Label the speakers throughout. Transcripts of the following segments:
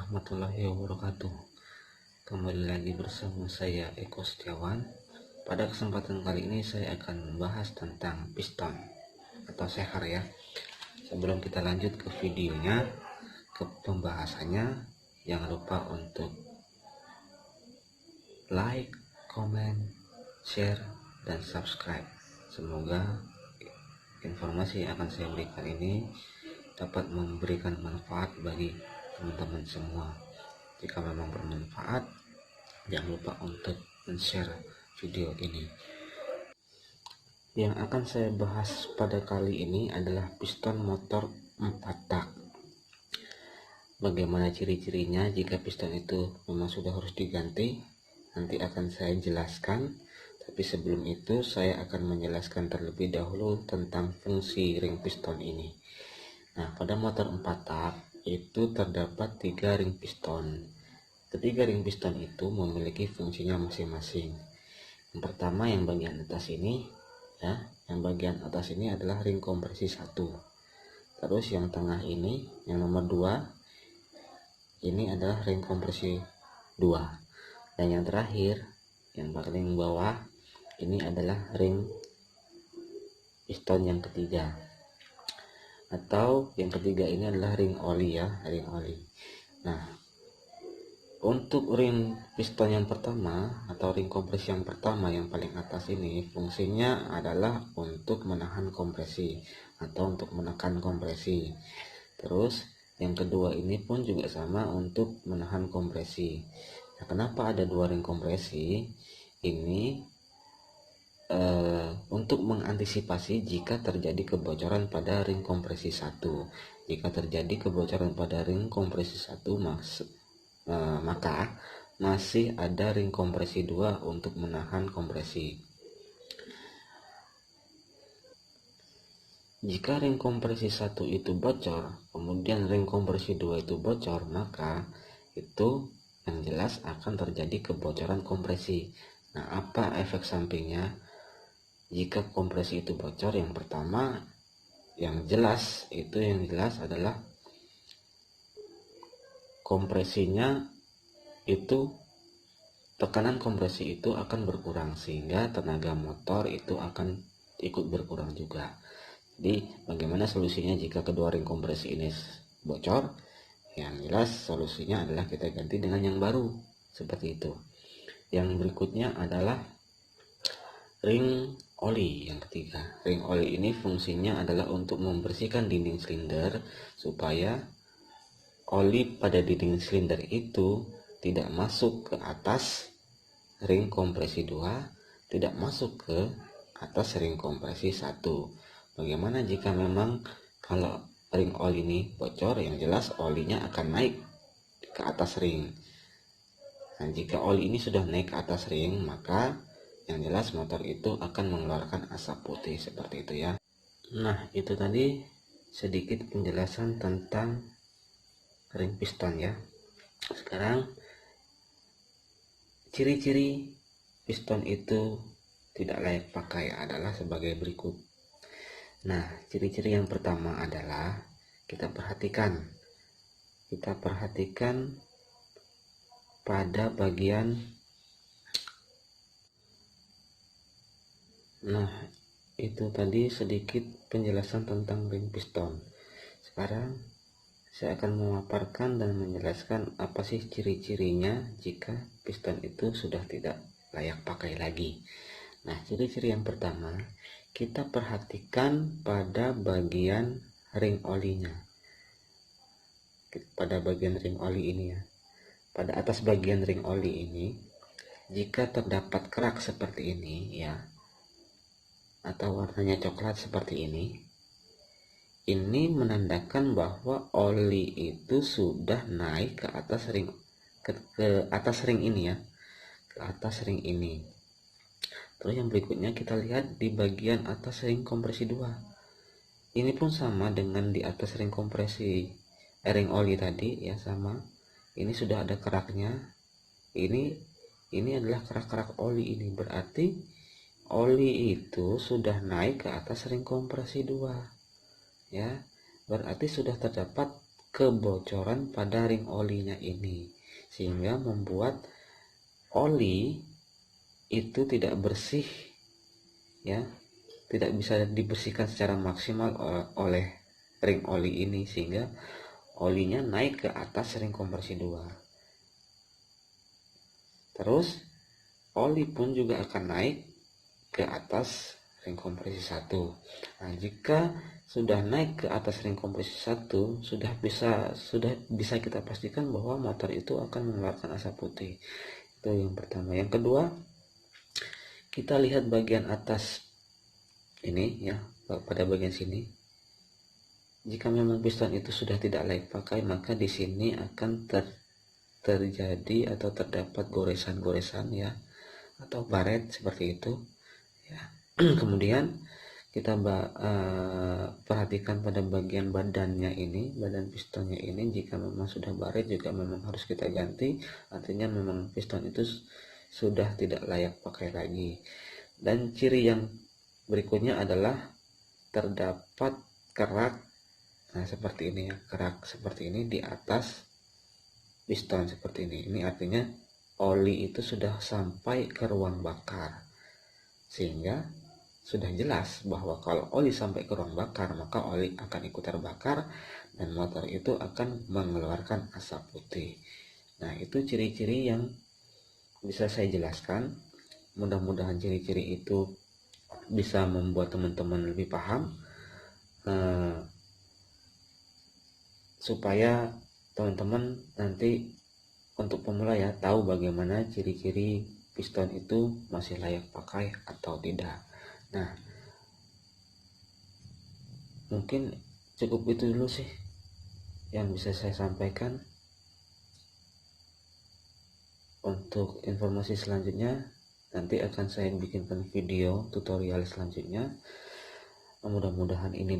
Speaker 1: warahmatullahi wabarakatuh. Kembali lagi bersama saya Eko Setiawan. Pada kesempatan kali ini saya akan membahas tentang piston atau seher ya. Sebelum kita lanjut ke videonya, ke pembahasannya, jangan lupa untuk like, comment, share, dan subscribe. Semoga informasi yang akan saya berikan ini dapat memberikan manfaat bagi teman-teman semua. Jika memang bermanfaat, jangan lupa untuk men-share video ini. Yang akan saya bahas pada kali ini adalah piston motor 4 tak. Bagaimana ciri-cirinya jika piston itu memang sudah harus diganti, nanti akan saya jelaskan. Tapi sebelum itu saya akan menjelaskan terlebih dahulu tentang fungsi ring piston ini. Nah, pada motor 4 tak itu terdapat 3 ring piston. Ketiga ring piston itu memiliki fungsinya masing-masing. Yang pertama, yang bagian atas ini ya, yang bagian atas ini adalah ring kompresi 1. Terus yang tengah ini, yang nomor 2, ini adalah ring kompresi 2. Dan yang terakhir, yang paling bawah, ini adalah ring piston yang ketiga. Atau yang ketiga ini adalah ring oli ya, ring oli. Nah, untuk ring piston yang pertama atau ring kompresi yang pertama yang paling atas ini fungsinya adalah untuk menahan kompresi atau untuk menekan kompresi. Terus yang kedua ini pun juga sama, untuk menahan kompresi. Nah, kenapa ada 2 ring kompresi? Ini untuk mengantisipasi jika terjadi kebocoran pada ring kompresi 1. Jika terjadi kebocoran pada ring kompresi 1, maka masih ada ring kompresi 2 untuk menahan kompresi. Jika ring kompresi 1 itu bocor, kemudian ring kompresi 2 itu bocor, maka itu yang jelas akan terjadi kebocoran kompresi. Nah, apa efek sampingnya jika kompresi itu bocor? Yang pertama, yang jelas adalah kompresinya itu, tekanan kompresi itu akan berkurang, sehingga tenaga motor itu akan ikut berkurang juga. Jadi bagaimana solusinya jika kedua ring kompresi ini bocor? Yang jelas solusinya adalah kita ganti dengan yang baru, seperti itu. Yang berikutnya adalah ring oli yang ketiga. Ring oli ini fungsinya adalah untuk membersihkan dinding silinder supaya oli pada dinding silinder itu tidak masuk ke atas ring kompresi 2, tidak masuk ke atas ring kompresi 1. Bagaimana jika memang kalau ring oli ini bocor? Yang jelas olinya akan naik ke atas ring. Nah, jika oli ini sudah naik ke atas ring, maka yang jelas motor itu akan mengeluarkan asap putih, seperti itu ya. Nah, itu tadi sedikit penjelasan tentang ring piston ya. Sekarang ciri-ciri piston itu tidak layak pakai adalah sebagai berikut. Nah, ciri-ciri yang pertama adalah kita perhatikan pada bagian. Nah, itu tadi sedikit penjelasan tentang ring piston. Sekarang saya akan memaparkan dan menjelaskan apa sih ciri-cirinya jika piston itu sudah tidak layak pakai lagi. Nah, ciri-ciri yang pertama, kita perhatikan pada bagian ring olinya. Pada bagian ring oli ini ya. Pada atas bagian ring oli ini, jika terdapat kerak seperti ini ya, atau warnanya coklat seperti ini menandakan bahwa oli itu sudah naik ke atas ring, ke atas ring ini ya, ke atas ring ini. Terus yang berikutnya kita lihat di bagian atas ring kompresi 2. Ini pun sama dengan di atas ring kompresi ring oli tadi ya, sama. Ini sudah ada keraknya. Ini adalah kerak-kerak oli ini, berarti oli itu sudah naik ke atas ring kompresi 2 ya, berarti sudah terdapat kebocoran pada ring olinya ini, sehingga membuat oli itu tidak bersih ya, tidak bisa dibersihkan secara maksimal oleh ring oli ini, sehingga olinya naik ke atas ring kompresi 2. Terus oli pun juga akan naik ke atas ring kompresi 1. Nah, jika sudah naik ke atas ring kompresi 1, sudah bisa kita pastikan bahwa motor itu akan mengeluarkan asap putih. Itu yang pertama. Yang kedua, kita lihat bagian atas ini ya, pada bagian sini. Jika memang piston itu sudah tidak layak pakai, maka di sini akan terjadi atau terdapat goresan-goresan ya, atau baret seperti itu ya. Kemudian kita perhatikan pada bagian badannya ini, badan pistonnya ini, jika memang sudah baret juga memang harus kita ganti, artinya memang piston itu sudah tidak layak pakai lagi. Dan ciri yang berikutnya adalah terdapat kerak, nah seperti ini ya, kerak seperti ini di atas piston seperti ini. Ini artinya oli itu sudah sampai ke ruang bakar, sehingga sudah jelas bahwa kalau oli sampai ke ruang bakar, maka oli akan ikut terbakar dan motor itu akan mengeluarkan asap putih. Nah, itu ciri-ciri yang bisa saya jelaskan. Mudah-mudahan ciri-ciri itu bisa membuat teman-teman lebih paham, supaya teman-teman nanti untuk pemula ya tahu bagaimana ciri-ciri piston itu masih layak pakai atau tidak. Nah, mungkin cukup itu dulu sih yang bisa saya sampaikan. Untuk informasi selanjutnya nanti akan saya bikinkan video tutorial selanjutnya. Mudah-mudahan ini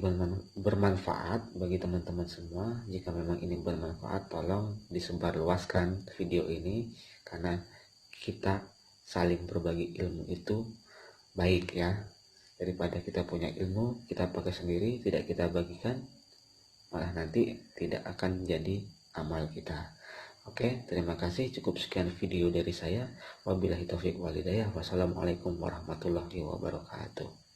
Speaker 1: bermanfaat bagi teman-teman semua. Jika memang ini bermanfaat, tolong disebarluaskan video ini, karena kita saling berbagi ilmu itu baik ya. Daripada kita punya ilmu kita pakai sendiri, tidak kita bagikan, malah nanti tidak akan jadi amal kita. Oke, terima kasih. Cukup sekian video dari saya. Wabillahi taufiq wal hidayah. Wassalamualaikum warahmatullahi wabarakatuh.